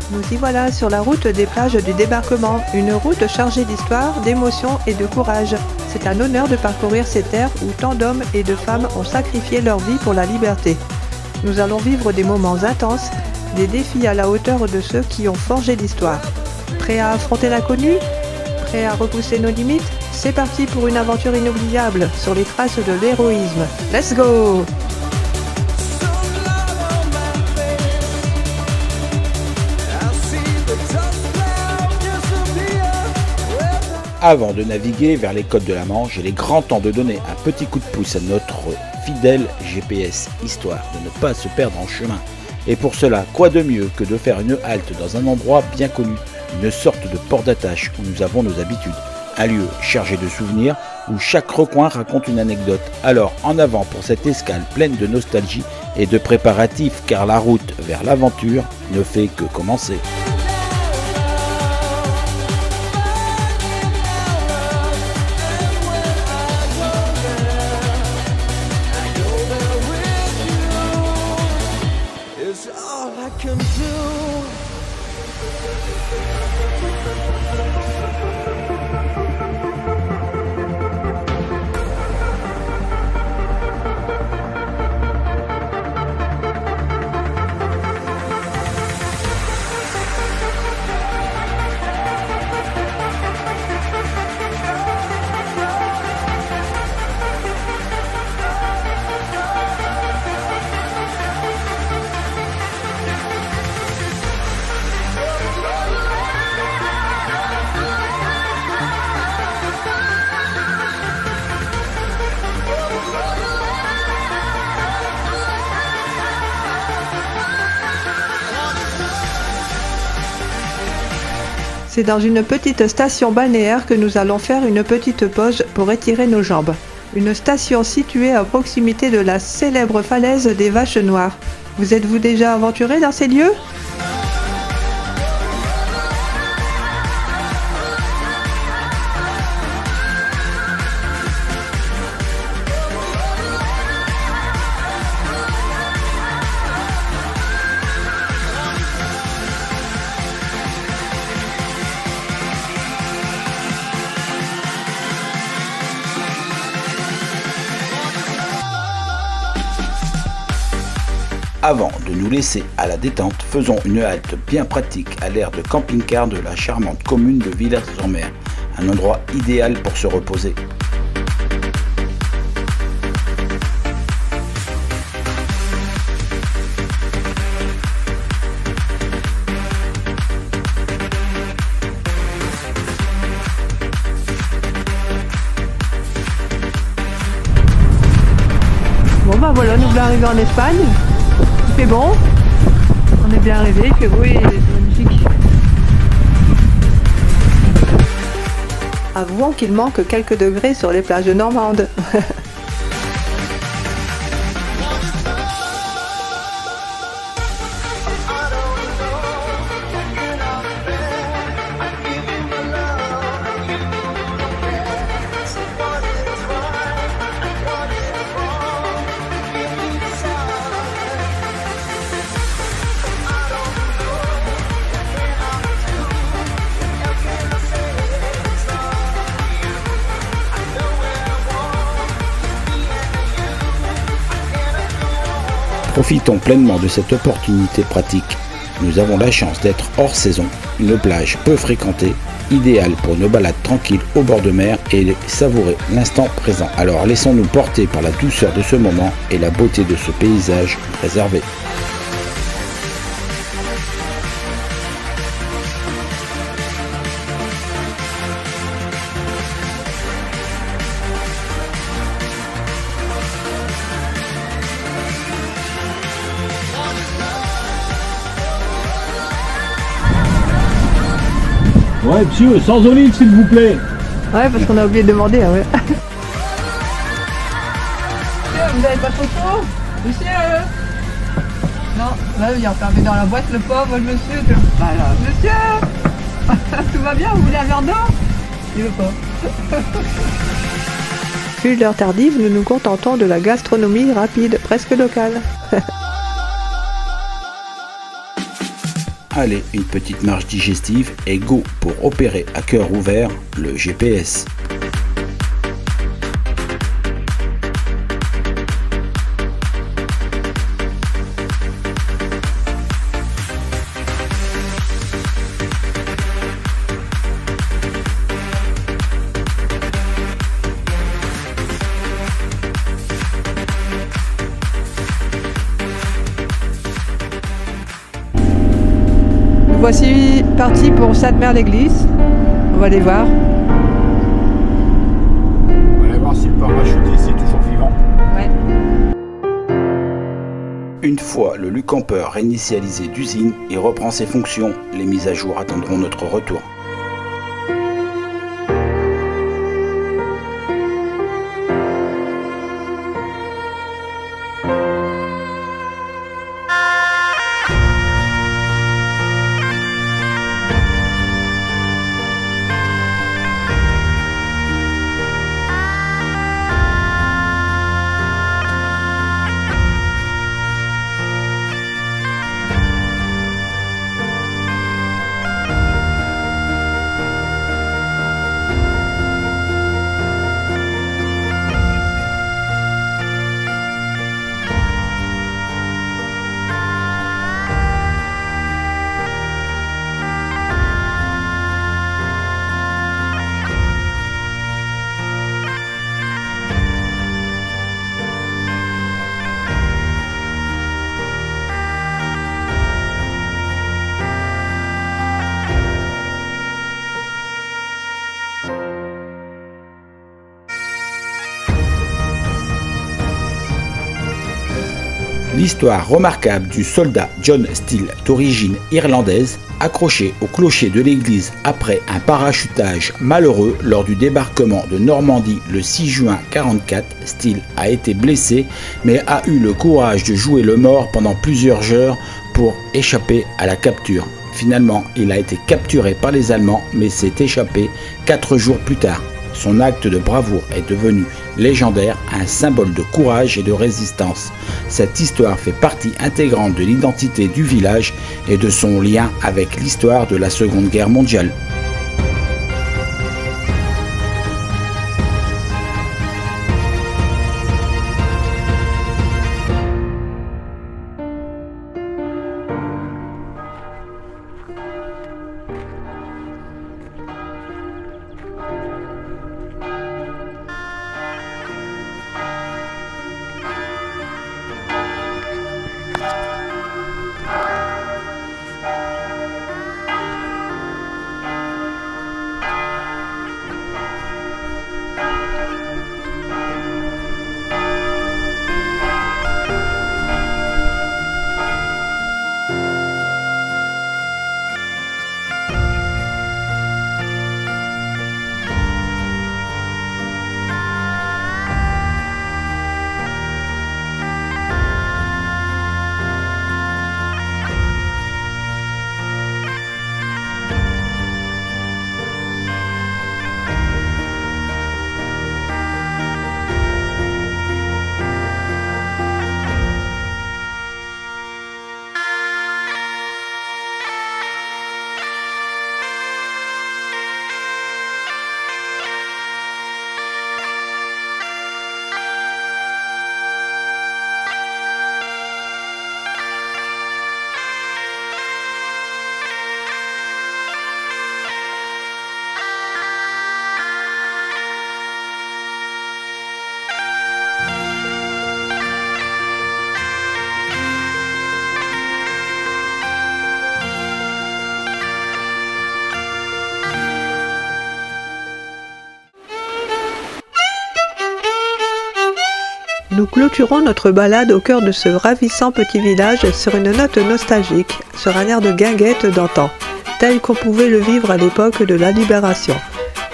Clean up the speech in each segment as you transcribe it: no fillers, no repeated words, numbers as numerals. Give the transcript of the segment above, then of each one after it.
Nous y voilà sur la route des plages du débarquement, une route chargée d'histoire, d'émotion et de courage. C'est un honneur de parcourir ces terres où tant d'hommes et de femmes ont sacrifié leur vie pour la liberté. Nous allons vivre des moments intenses, des défis à la hauteur de ceux qui ont forgé l'histoire. Prêts à affronter l'inconnu? Prêts à repousser nos limites? C'est parti pour une aventure inoubliable sur les traces de l'héroïsme. Let's go! Avant de naviguer vers les côtes de la Manche, il est grand temps de donner un petit coup de pouce à notre fidèle GPS, histoire de ne pas se perdre en chemin. Et pour cela, quoi de mieux que de faire une halte dans un endroit bien connu, une sorte de port d'attache où nous avons nos habitudes, un lieu chargé de souvenirs où chaque recoin raconte une anecdote. Alors en avant pour cette escale pleine de nostalgie et de préparatifs, car la route vers l'aventure ne fait que commencer. C'est dans une petite station balnéaire que nous allons faire une petite pause pour étirer nos jambes. Une station située à proximité de la célèbre falaise des Vaches Noires. Vous êtes-vous déjà aventuré dans ces lieux ? Avant de nous laisser à la détente, faisons une halte bien pratique à l'aire de camping-car de la charmante commune de Villers-en-Mer, un endroit idéal pour se reposer. Bon bah voilà, nous voilà arrivés en Espagne. Il fait bon, on est bien arrivé, il fait beau et c'est magnifique. Avouons qu'il manque quelques degrés sur les plages normandes. Profitons pleinement de cette opportunité pratique. Nous avons la chance d'être hors saison, une plage peu fréquentée, idéale pour une balade tranquille au bord de mer et savourer l'instant présent. Alors laissons-nous porter par la douceur de ce moment et la beauté de ce paysage réservé. Ouais, monsieur, sans olive, s'il vous plaît. Ouais, parce qu'on a oublié de demander, hein, ouais. Monsieur, vous avez pas trop chaud? Monsieur? Non, là, il est enfermé dans la boîte, le pauvre monsieur. Voilà. Monsieur! Tout va bien? Vous voulez un verre d'eau? Il veut pas. Vu l'heure tardive, nous nous contentons de la gastronomie rapide, presque locale. Allez, une petite marche digestive et go pour opérer à cœur ouvert le GPS. Voici parti pour Sainte-Mère-l'Église. On va aller voir. On va aller voir si le parachuté c'est toujours vivant. Ouais. Une fois le Lucamper réinitialisé d'usine, il reprend ses fonctions. Les mises à jour attendront notre retour. L'histoire remarquable du soldat John Steele d'origine irlandaise, accroché au clocher de l'église après un parachutage malheureux lors du débarquement de Normandie le 6 juin 1944, Steele a été blessé mais a eu le courage de jouer le mort pendant plusieurs heures pour échapper à la capture. Finalement, il a été capturé par les Allemands mais s'est échappé 4 jours plus tard. Son acte de bravoure est devenu légendaire, un symbole de courage et de résistance. Cette histoire fait partie intégrante de l'identité du village et de son lien avec l'histoire de la Seconde Guerre mondiale. Nous clôturons notre balade au cœur de ce ravissant petit village sur une note nostalgique, sur un air de guinguette d'antan, tel qu'on pouvait le vivre à l'époque de la Libération.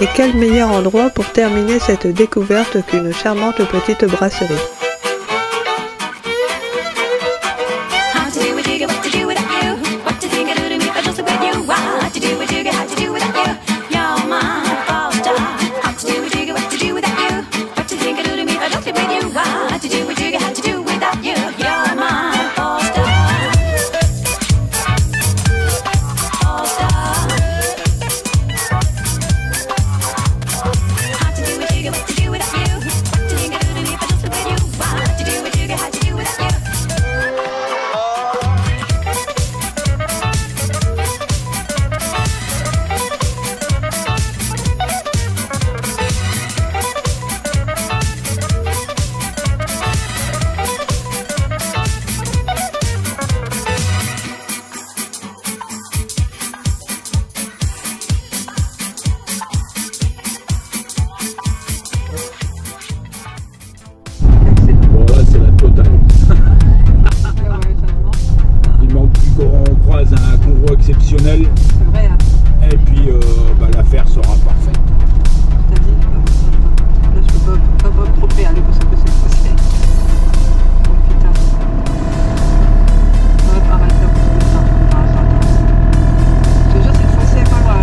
Et quel meilleur endroit pour terminer cette découverte qu'une charmante petite brasserie. exceptionnel. C'est vrai, hein. Et puis l'affaire sera parfaite. T'as dit, là je peux pas me tromper, allez, parce que cette fois-ci. Oh putain. Arrête là, parce que putain. Attends. Je te jure, cette fois-ci, elle est pas loin.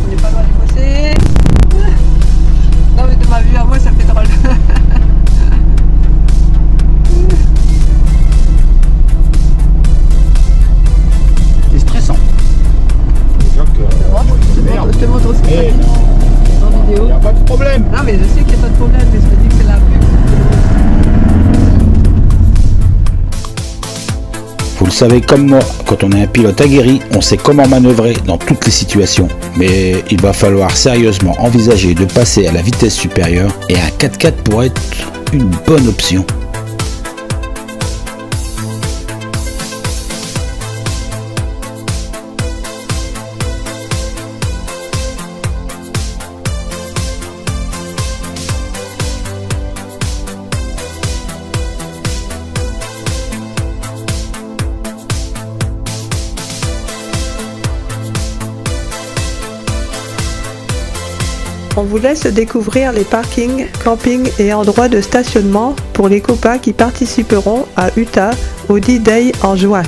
On n'est pas loin du fossé. Non, mais de ma vue à moi, ça fait drôle. C'est stressant. Je te montre aussi Eh en vidéo. il n'y a pas de problème. Non, mais je sais qu'il n'y a pas de problème, mais je me dis que c'est la pub. Vous le savez comme moi, quand on est un pilote aguerri, on sait comment manœuvrer dans toutes les situations. Mais il va falloir sérieusement envisager de passer à la vitesse supérieure et un 4x4 pourrait être une bonne option. On vous laisse découvrir les parkings, campings et endroits de stationnement pour les copains qui participeront à Utah au D-Day en juin.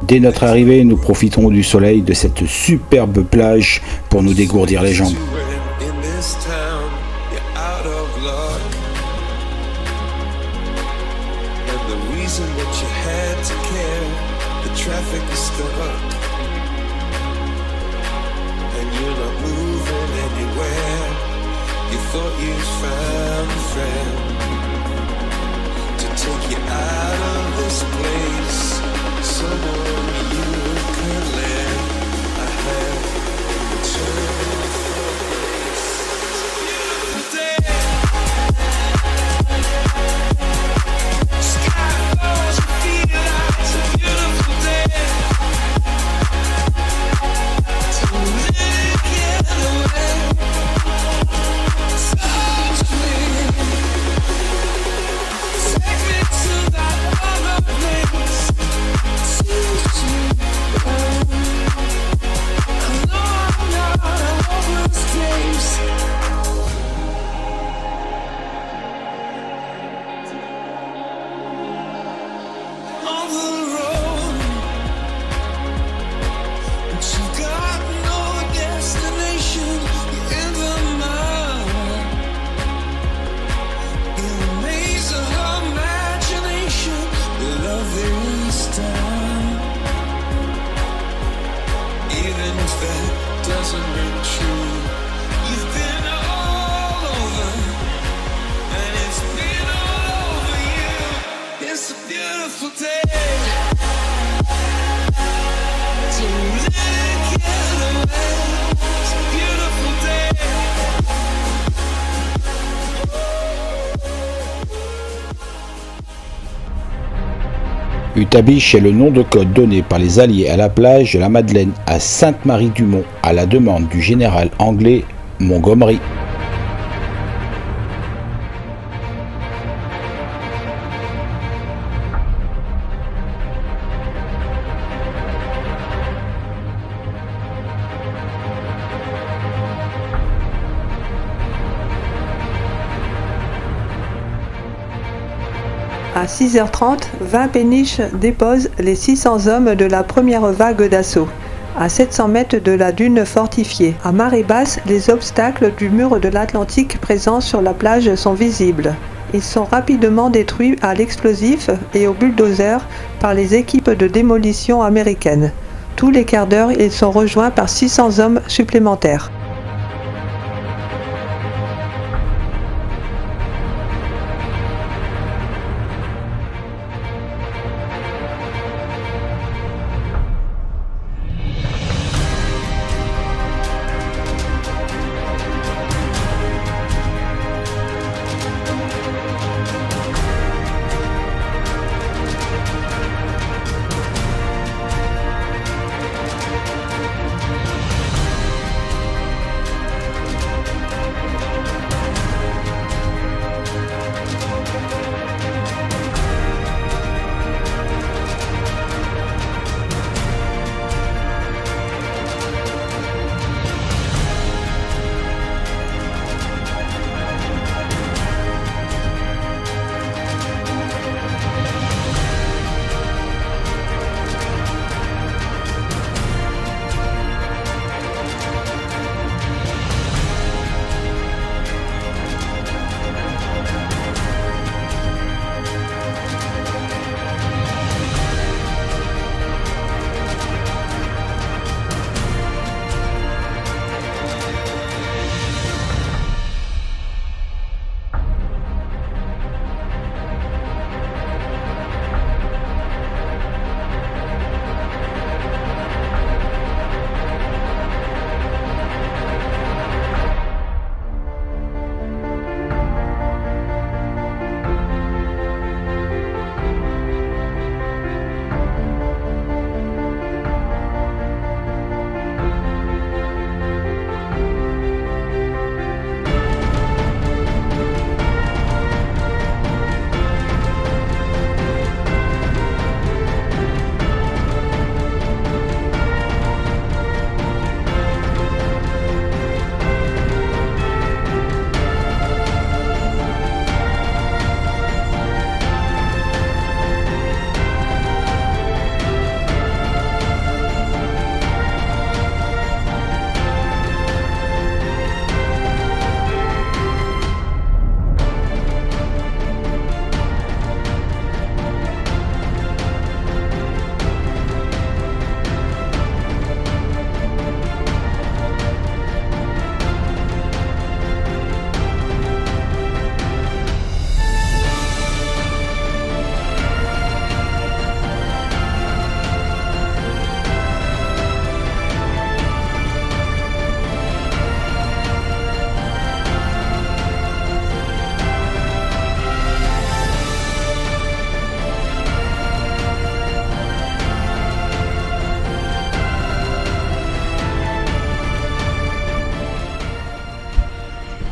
Dès notre arrivée, nous profitons du soleil de cette superbe plage pour nous dégourdir les jambes. Take me to that other place. Utabiche est le nom de code donné par les Alliés à la plage de la Madeleine à Sainte-Marie-du-Mont à la demande du général anglais Montgomery. À 6h30, 20 péniches déposent les 600 hommes de la première vague d'assaut, à 700 mètres de la dune fortifiée. À marée basse, les obstacles du mur de l'Atlantique présents sur la plage sont visibles. Ils sont rapidement détruits à l'explosif et au bulldozer par les équipes de démolition américaines. Tous les quarts d'heure, ils sont rejoints par 600 hommes supplémentaires.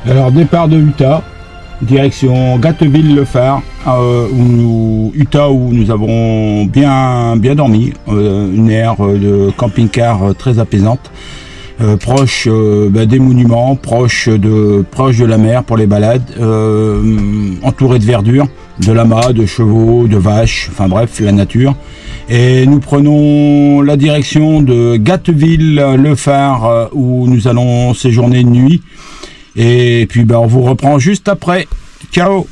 Alors départ de Utah, direction Gatteville-le-Phare, Utah où nous avons bien dormi, une aire de camping-car très apaisante, proche des monuments, proche de la mer pour les balades, entouré de verdure, de lamas, de chevaux, de vaches, enfin bref, la nature. Et nous prenons la direction de Gatteville-le-Phare où nous allons séjourner une nuit. Et puis on vous reprend juste après. Ciao!